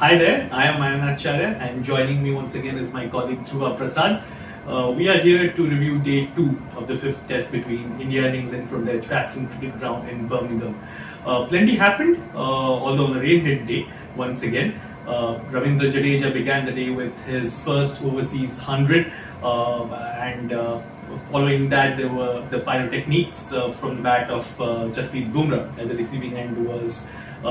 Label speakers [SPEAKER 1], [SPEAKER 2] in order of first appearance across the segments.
[SPEAKER 1] Hi there, I am Mayanacharya and joining me once again is my colleague Dhruva Prasad. We are here to review day 2 of the 5th test between India and England from their Traston cricket ground in Birmingham. Plenty happened, although on a rain hit day once again. Ravindra Jadeja began the day with his first overseas 100 and following that there were the pyrotechnics from the bat of Jasprit Bumrah. At the receiving end was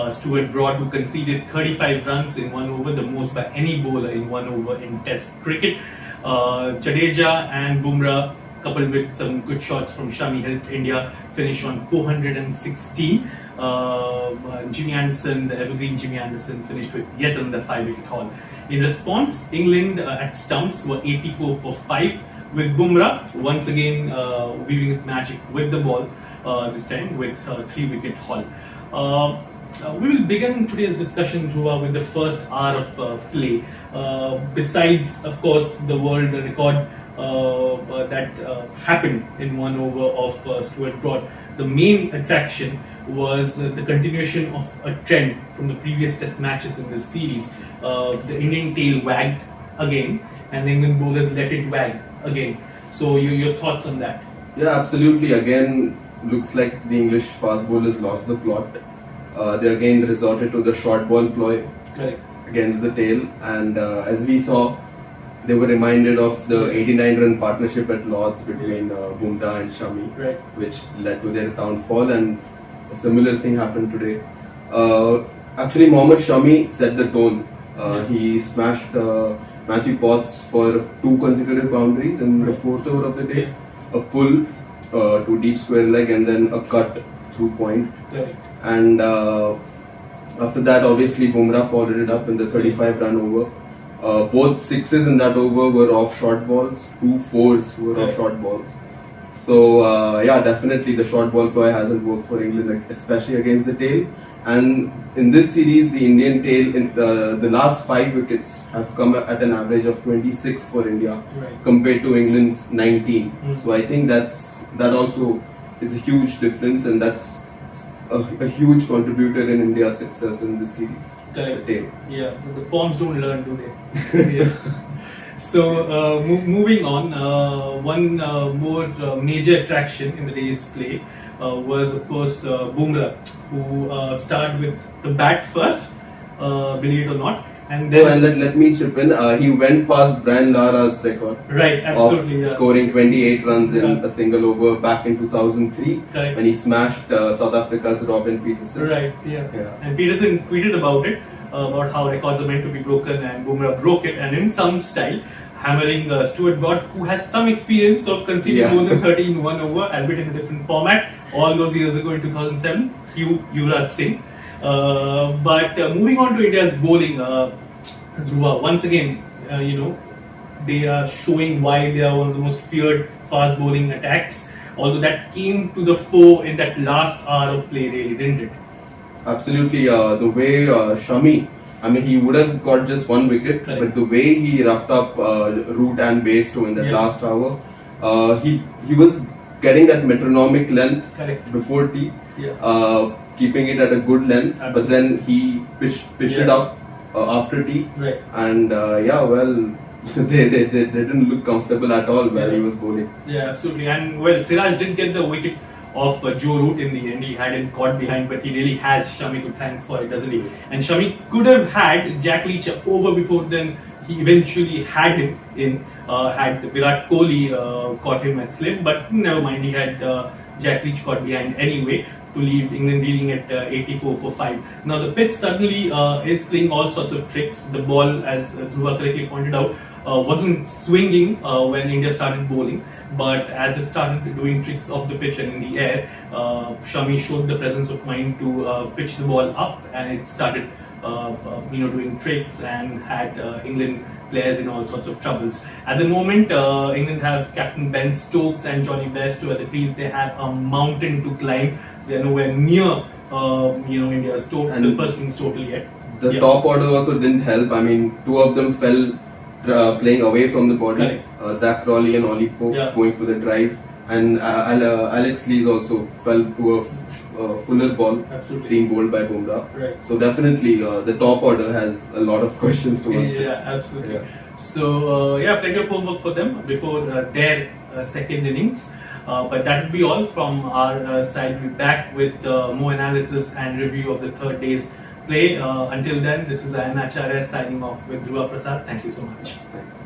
[SPEAKER 1] Stuart Broad, who conceded 35 runs in 1 over, the most by any bowler in 1 over in test cricket. Jadeja and Bumrah, coupled with some good shots from Shami, helped India finish on 416. Jimmy Anderson, the evergreen Jimmy Anderson, finished with yet another 5-wicket haul. In response, England at stumps were 84 for 5, with Bumrah once again weaving his magic with the ball, this time with a 3-wicket haul. We will begin today's discussion, Dhruva, with the first hour of play. Besides, of course, the world record that happened in 1 over of Stuart Broad, the main attraction was the continuation of a trend from the previous test matches in this series. The Indian tail wagged again, and the England bowlers let it wag again. So, your thoughts on that?
[SPEAKER 2] Yeah, absolutely. Again, looks like the English fast bowlers lost the plot. They again resorted to the short ball ploy.
[SPEAKER 1] Correct. Against
[SPEAKER 2] the tail, and as we saw, they were reminded of the 89-run partnership at Lord's between Bumrah and Shami,
[SPEAKER 1] right,
[SPEAKER 2] which led to their downfall, and a similar thing happened today. Actually, Mohammad Shami set the tone. He smashed Matthew Potts for 2 consecutive boundaries in the 4th over of the day, a pull to deep square leg, and then a cut through point.
[SPEAKER 1] Correct.
[SPEAKER 2] And after that, obviously, Bumrah followed it up in the 35-run over. Both sixes in that over were off short balls, 2 fours were off short balls. So, yeah, definitely the short ball ploy hasn't worked for England, especially against the tail. And in this series, the Indian tail, in the last 5 wickets have come at an average of 26 for India,
[SPEAKER 1] right,
[SPEAKER 2] compared to England's 19. So I think that also is a huge difference, and that's a huge contributor in India's success in this series.
[SPEAKER 1] Correct.
[SPEAKER 2] The tail.
[SPEAKER 1] Yeah, the Poms don't learn, do they? Yeah. So, moving on, one more major attraction in the day's play was, of course, Bumrah, who started with the bat first, believe it or not. And then
[SPEAKER 2] let me chip in. He went past Brian Lara's record,
[SPEAKER 1] right, absolutely,
[SPEAKER 2] of scoring 28 runs in a single over back in 2003,
[SPEAKER 1] correct,
[SPEAKER 2] when he smashed South Africa's Robin Peterson.
[SPEAKER 1] Right, yeah. And Peterson tweeted about it, about how records are meant to be broken, and Bumrah broke it, and in some style, hammering Stuart Broad, who has some experience of conceding more than 30 in 1 over, albeit in a different format, all those years ago in 2007, Yuvraj Singh. But moving on to India's bowling, Dhruva, once again, they are showing why they are one of the most feared fast bowling attacks, although that came to the fore in that last hour of play, really, didn't it?
[SPEAKER 2] Absolutely. The way Shami, he would have got just 1 wicket, correct, but the way he roughed up Root and Bairstow in that last hour, he was getting that metronomic length, correct, before tea, keeping it at a good length. Absolutely. But then he pitched it up after tea, right, and they didn't look comfortable at all while he was bowling. Yeah,
[SPEAKER 1] absolutely. And well, Siraj did get the wicket of Joe Root in the end. He had him caught behind, but he really has Shami to thank for it, doesn't he? And Shami could have had Jack Leach over before then. He eventually had him in, had Virat Kohli caught him at slip, but never mind, he had Jack Leach caught behind anyway, to leave England leading at 84 for 5. Now the pitch suddenly is playing all sorts of tricks. The ball, as Dhruva correctly pointed out, wasn't swinging when India started bowling, but as it started doing tricks off the pitch and in the air, Shami showed the presence of mind to pitch the ball up, and it started doing tricks and had England players in all sorts of troubles. At the moment, England have Captain Ben Stokes and Johnny Bairstow at the crease. They have a mountain to climb. They are nowhere near India's the first innings total yet.
[SPEAKER 2] The top order also didn't help. 2 of them fell playing away from the body. Zach Crawley and Ollie Pope going for the drive. and Alex Lees also fell to a fuller ball,
[SPEAKER 1] Absolutely.
[SPEAKER 2] being bowled by Bumrah.
[SPEAKER 1] Right.
[SPEAKER 2] So definitely the top order has a lot of questions to answer.
[SPEAKER 1] Yeah, absolutely.
[SPEAKER 2] Yeah.
[SPEAKER 1] So plenty of homework for them before their second innings. But that will be all from our side. We'll be back with more analysis and review of the third day's play. Until then, this is Ayan Acharya signing off with Dhruva Prasad. Thank you so much.
[SPEAKER 2] Thanks.